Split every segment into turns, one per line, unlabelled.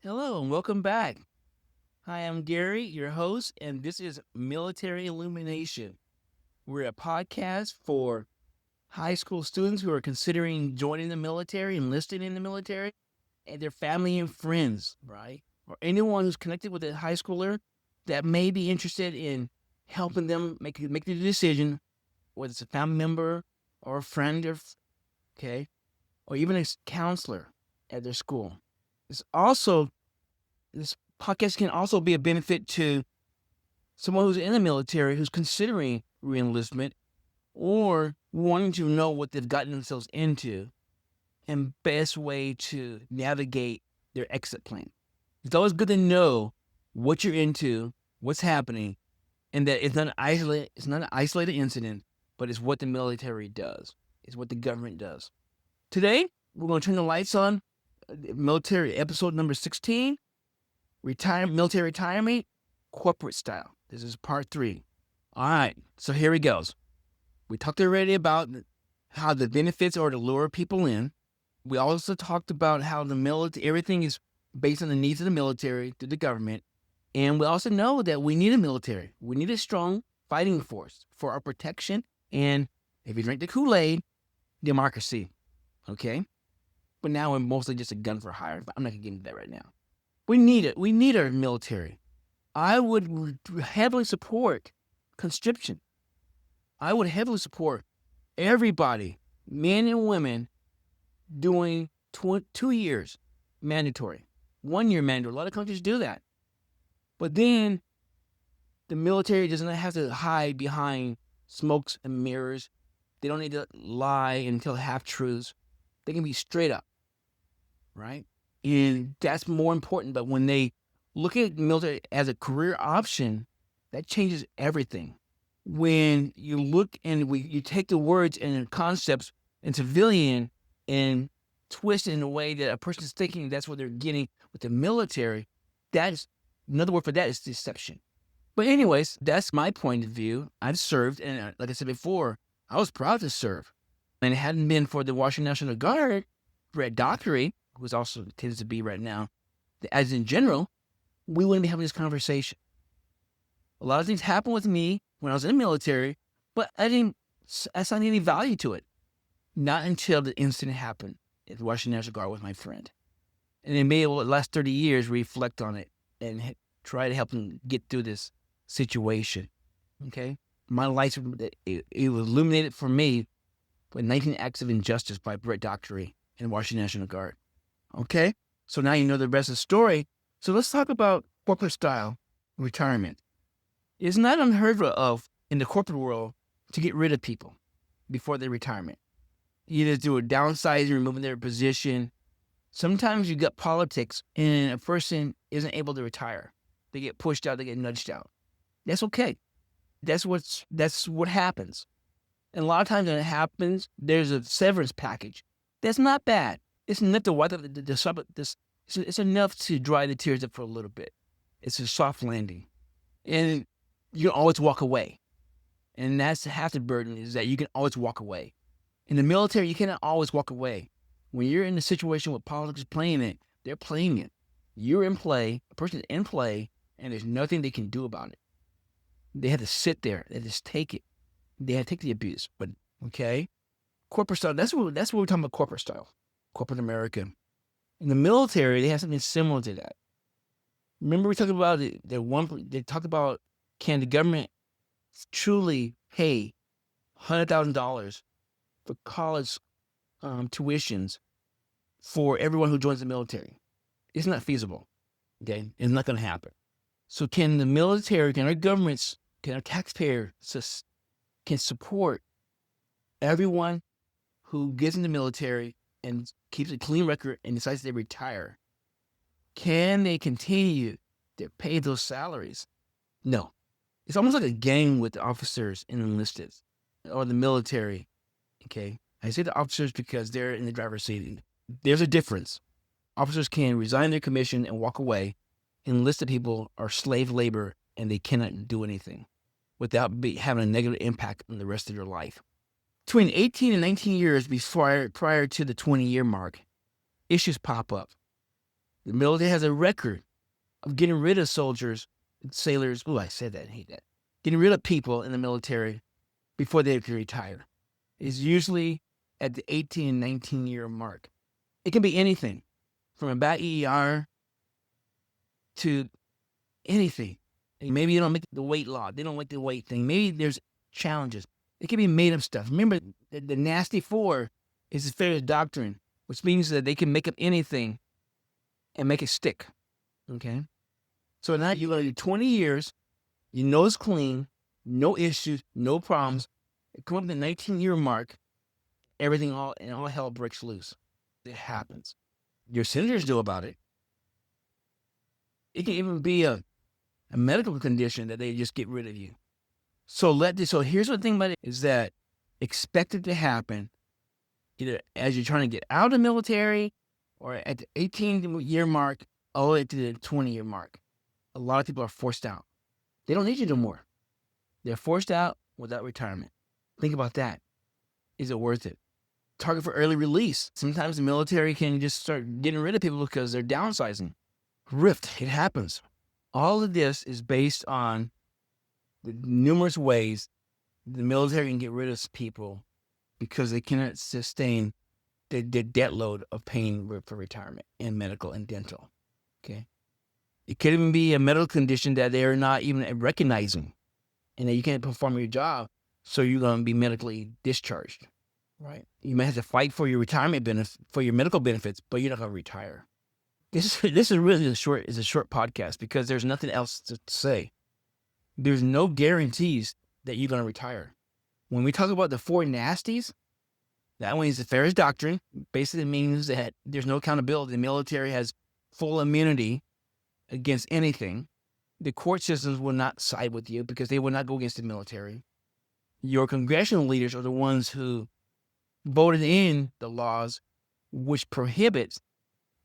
Hello and welcome back. Hi, I'm Gary, your host, and this is Military Illumination. We're a podcast for high school students who are considering joining the military, enlisting in the military, and their family and friends, right? Or anyone who's connected with a high schooler that may be interested in helping them make the decision, whether it's a family member or a friend, okay, or even a counselor at their school. It's also This podcast can also be a benefit to someone who's in the military who's considering reenlistment or wanting to know what they've gotten themselves into and best way to navigate their exit plan. It's always good to know what you're into, what's happening, and that it's not an isolated incident, but it's what the military does. It's what the government does. Today, we're going to turn the lights on. Military episode number 16. Military retirement, corporate style. This is part 3. All right, so here it goes. We talked already about how the benefits are to lure people in. We also talked about how the military, everything is based on the needs of the military through the government. And we also know that we need a military. We need a strong fighting force for our protection. And if you drink the Kool-Aid, democracy. Okay? But now we're mostly just a gun for hire. But I'm not going to get into that right now. We need it. We need our military. I would heavily support conscription. I would heavily support everybody, men and women, doing 2 years mandatory, 1 year mandatory. A lot of countries do that. But then the military doesn't have to hide behind smokes and mirrors. They don't need to lie and tell half truths. They can be straight up, right? And that's more important. But when they look at military as a career option, that changes everything. When you look and you take the words and concepts in civilian and twist it in a way that a person is thinking that's what they're getting with the military, that's another word for that is deception. But anyways, that's my point of view. I've served, and like I said before, I was proud to serve. And it hadn't been for the Washington National Guard, Feres Doctrine, who's also tends to be right now, as in general, we wouldn't be having this conversation. A lot of things happened with me when I was in the military, but I saw any value to it. Not until the incident happened at the Washington National Guard with my friend. And it made the last 30 years reflect on it and try to help him get through this situation. Okay? My life, it was illuminated for me by 19 Acts of Injustice by Feres Doctrine in Washington National Guard. Okay? So now you know the rest of the story. So let's talk about corporate style retirement. It's not unheard of in the corporate world to get rid of people before their retirement. Either through a downsizing, removing their position. Sometimes you get politics and a person isn't able to retire. They get pushed out, they get nudged out. That's okay. That's what happens. And a lot of times when it happens, there's a severance package. That's not bad. It's enough to wipe up it's enough to dry the tears up for a little bit. It's a soft landing. And you can always walk away. And that's half the burden is that you can always walk away. In the military, you cannot always walk away. When you're in a situation where politics is playing it, they're playing it. You're in play, a person is in play, and there's nothing they can do about it. They have to sit there. They just take it. They have to take the abuse. But, okay? Corporate style, that's what we're talking about, corporate style. Corporate America. In the military, they have something similar to that. Remember we talked about they talked about, can the government truly pay $100,000 for college tuitions for everyone who joins the military? It's not feasible. Okay, it's not going to happen. So can the military, can our governments, can our taxpayers can support everyone who gets in the military and keeps a clean record and decides they retire? Can they continue to pay those salaries? No. It's almost like a game with the officers and enlisted or the military. Okay. I say the officers because they're in the driver's seat. There's a difference. Officers can resign their commission and walk away. Enlisted people are slave labor and they cannot do anything without having a negative impact on the rest of their life. Between 18 and 19 years prior to the 20-year mark, issues pop up. The military has a record of getting rid of soldiers, sailors. Oh, I said that. I hate that. Getting rid of people in the military before they can retire. It's usually at the 18 and 19-year mark. It can be anything from a bad EER to anything. Maybe you don't make the weight law. They don't like the weight thing. Maybe there's challenges. It can be made up stuff. Remember, the nasty four is the Feres Doctrine, which means that they can make up anything and make it stick. Okay? So now you're going to do 20 years, your nose clean, no issues, no problems. Come up to the 19-year mark, everything all hell breaks loose. It happens. Your senators know about it. It can even be a medical condition that they just get rid of you. So here's the thing about it is that expect it to happen either as you're trying to get out of the military or at the 18-year mark all the way to the 20-year mark. A lot of people are forced out. They don't need you no more. They're forced out without retirement. Think about that. Is it worth it? Target for early release. Sometimes the military can just start getting rid of people because they're downsizing. Rift, it happens. All of this is based on the numerous ways the military can get rid of people because they cannot sustain the debt load of paying for retirement in medical and dental. Okay. It could even be a medical condition that they're not even recognizing and that you can't perform your job, so you're going to be medically discharged, right? You may have to fight for your retirement benefits, for your medical benefits, but you're not going to retire. This is really a short podcast because there's nothing else to say. There's no guarantees that you're going to retire. When we talk about the four nasties, that one is the Feres Doctrine. Basically means that there's no accountability. The military has full immunity against anything. The court systems will not side with you because they will not go against the military. Your congressional leaders are the ones who voted in the laws which prohibits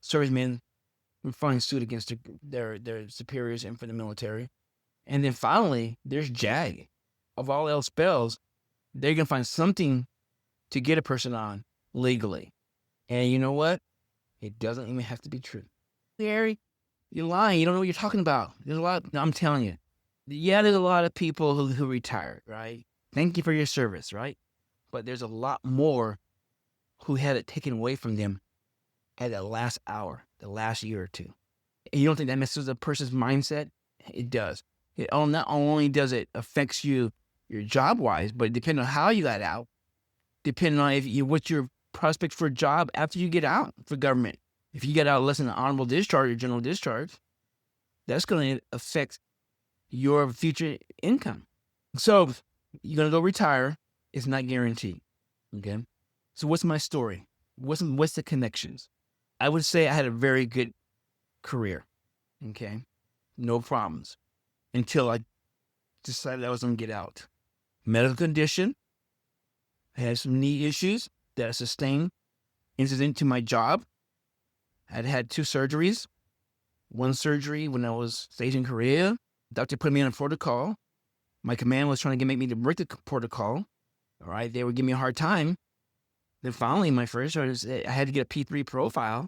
servicemen from filing suit against their superiors and for the military. And then finally, there's JAG. Of all else fails, they're going to find something to get a person on legally. And you know what? It doesn't even have to be true. Gary, you're lying. You don't know what you're talking about. There's a lot. I'm telling you. Yeah, there's a lot of people who retired, right? Thank you for your service, right? But there's a lot more who had it taken away from them at the last hour, the last year or two. And you don't think that messes with a person's mindset? It does. It not only does it affects you your job-wise, but depending on how you got out, depending on what's your prospect for a job after you get out for government. If you get out less than an honorable discharge or general discharge, that's going to affect your future income. So you're going to go retire. It's not guaranteed. Okay. So what's my story? What's the connections? I would say I had a very good career. Okay. No problems until I decided I was going to get out. Medical condition. I had some knee issues that I sustained incident to my job. I'd had 2 surgeries. One surgery when I was stationed in Korea. Doctor put me on a protocol. My command was trying to make me to break the protocol. All right, they were giving me a hard time. Then finally, my first I had to get a P3 profile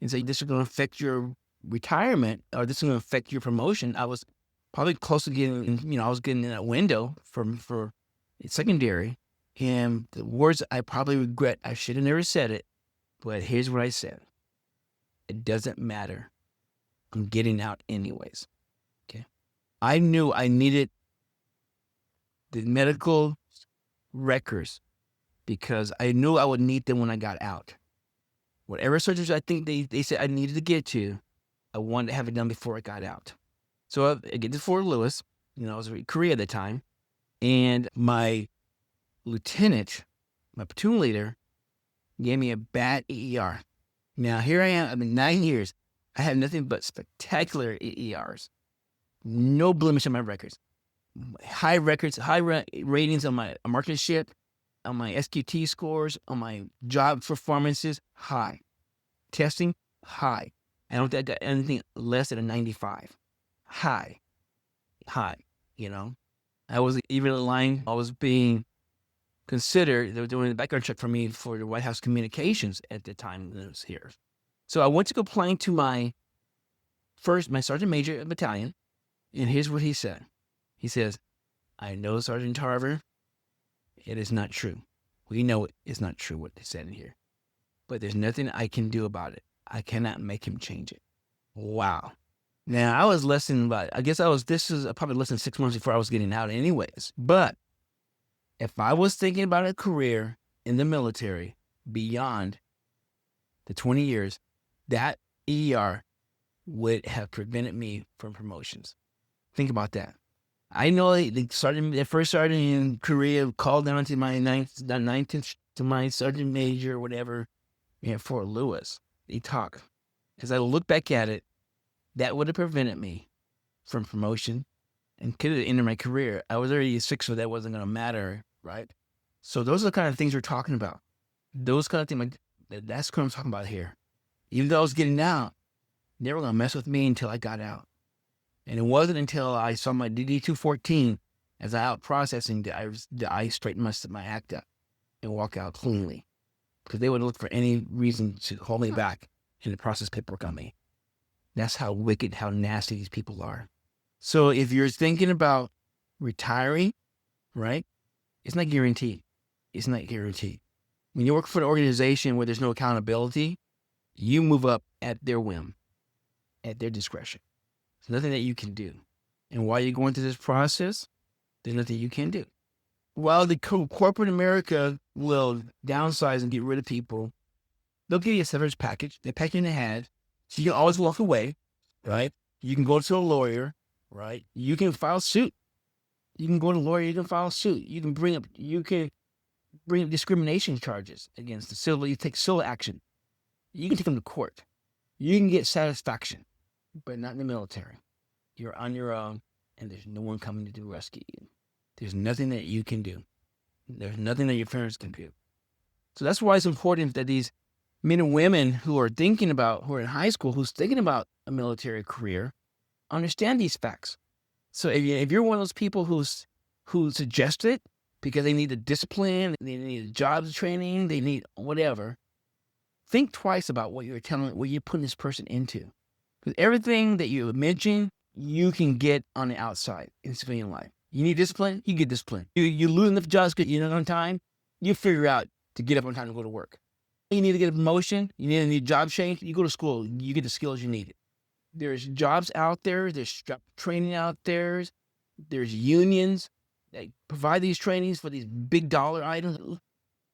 and say, this is going to affect your retirement or this is going to affect your promotion. I was probably close to getting, I was getting in that window for secondary. And the words I probably regret, I should have never said it, but here's what I said. It doesn't matter. I'm getting out anyways. Okay. I knew I needed the medical records because I knew I would need them when I got out. Whatever surgeries I think they said I needed to get to, I wanted to have it done before I got out. So I get to Fort Lewis, I was in Korea at the time, and my lieutenant, my platoon leader, gave me a bad EER. Now, here I am, 9 years. I have nothing but spectacular EERs. No blemish on my records. High records, ratings on my marksmanship, on my SQT scores, on my job performances, high. Testing, high. I don't think anything less than a 95. High. I was even in line, I was being considered, they were doing a background check for me for the White House communications at the time that I was here. So I went to complain to my my sergeant major of battalion, and here's what he said. He says, I know, Sergeant Tarver, it is not true. We know it's not true what they said in here. But there's nothing I can do about it. I cannot make him change it. Wow. Now, I was less than about, this is probably less than 6 months before I was getting out anyways. But if I was thinking about a career in the military beyond the 20 years, that ER would have prevented me from promotions. Think about that. I know the first sergeant in Korea called down to my ninth to my sergeant major or whatever at Fort Lewis. They talk. As I look back at it, that would have prevented me from promotion and could have ended my career. I was already 6, so that wasn't going to matter, right? So those are the kind of things we're talking about. Those kind of things, that's what I'm talking about here. Even though I was getting out, they were going to mess with me until I got out. And it wasn't until I saw my DD-214 as I out processing that I straightened my act up and walk out cleanly. Because they would look for any reason to hold me back and to process paperwork on me. That's how wicked, how nasty these people are. So if you're thinking about retiring, right, it's not guaranteed. It's not guaranteed. When you work for an organization where there's no accountability, you move up at their whim, at their discretion. There's nothing that you can do. And while you're going through this process, there's nothing you can do. While the corporate America will downsize and get rid of people, they'll give you a severance package. They pack you in the head. So you can always walk away, right? You can go to a lawyer, right? You can file suit. You can go to a lawyer. You can file suit. You can bring up discrimination charges against the civil. You take civil action. You can take them to court. You can get satisfaction, but not in the military. You're on your own, and there's no one coming to rescue you. There's nothing that you can do. There's nothing that your parents can do. So that's why it's important that these men and women who are in high school, who's thinking about a military career, understand these facts. So if you're one of those people who suggest it because they need the discipline, they need jobs training, they need whatever, think twice about what you're putting this person into. Because everything that you mentioned, you can get on the outside in civilian life. You need discipline, you get discipline. You lose enough jobs because you're not on time, you figure out to get up on time to go to work. You need to get a promotion, you need a job change, you go to school, you get the skills you need. There's jobs out there, there's training out there, there's unions that provide these trainings for these big dollar items.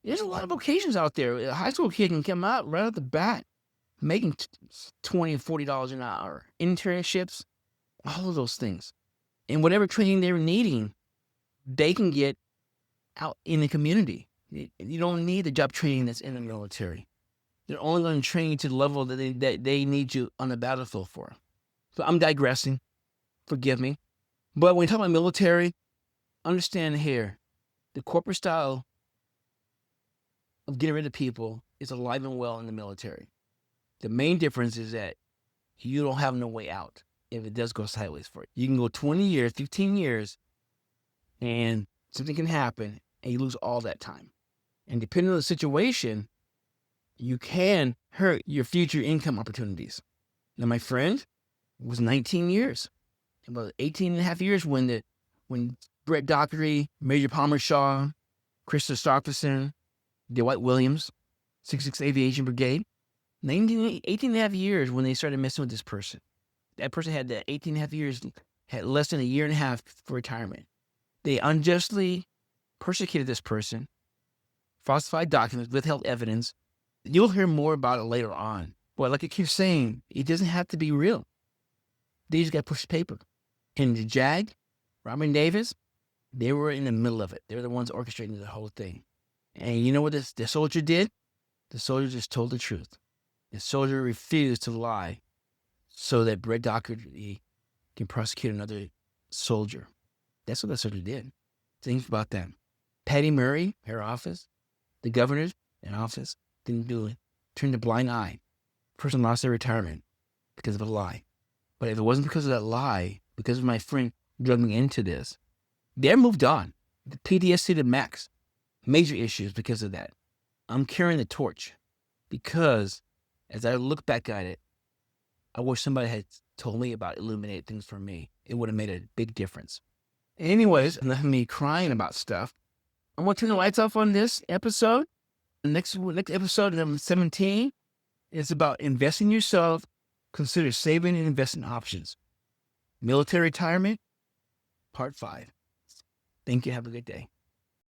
There's a lot of vocations out there. A high school kid can come out right off the bat making $20 and $40 an hour. Internships, all of those things. And whatever training they're needing, they can get out in the community. You don't need the job training that's in the military. They're only going to train you to the level that they need you on the battlefield for. So I'm digressing. Forgive me. But when you talk about military, understand here, the corporate style of getting rid of people is alive and well in the military. The main difference is that you don't have no way out if it does go sideways for you. You can go 20 years, 15 years, and something can happen, and you lose all that time. And depending on the situation, you can hurt your future income opportunities. Now, my friend was 19 years, about 18 and a half years when Brett Dockery, Major Palmer Shaw, Chris Christopherson, Dwight Williams, 66 Aviation Brigade, 18 and a half years when they started messing with this person. That person had that 18 and a half years, had less than a year and a half for retirement. They unjustly persecuted this person, falsified documents, withheld evidence. You'll hear more about it later on. But like I keep saying, it doesn't have to be real. They just got pushed paper. And the JAG, Robin Davis, they were in the middle of it. They were the ones orchestrating the whole thing. And you know what the soldier did? The soldier just told the truth. The soldier refused to lie so that Brett Dockery can prosecute another soldier. That's what the soldier did. Think about that. Patty Murray, her office, the governors in office, didn't do it. Turned a blind eye. Person lost their retirement because of a lie. But if it wasn't because of that lie, because of my friend drugging me into this, they're moved on. The PTSD to max. Major issues because of that. I'm carrying the torch because as I look back at it, I wish somebody had told me about illuminate things for me. It would have made a big difference. Anyways, enough of me crying about stuff. I'm going to turn the lights off on this episode. The next episode, number 17, is about investing in yourself. Consider saving and investing options. Military retirement, part 5. Thank you. Have a good day.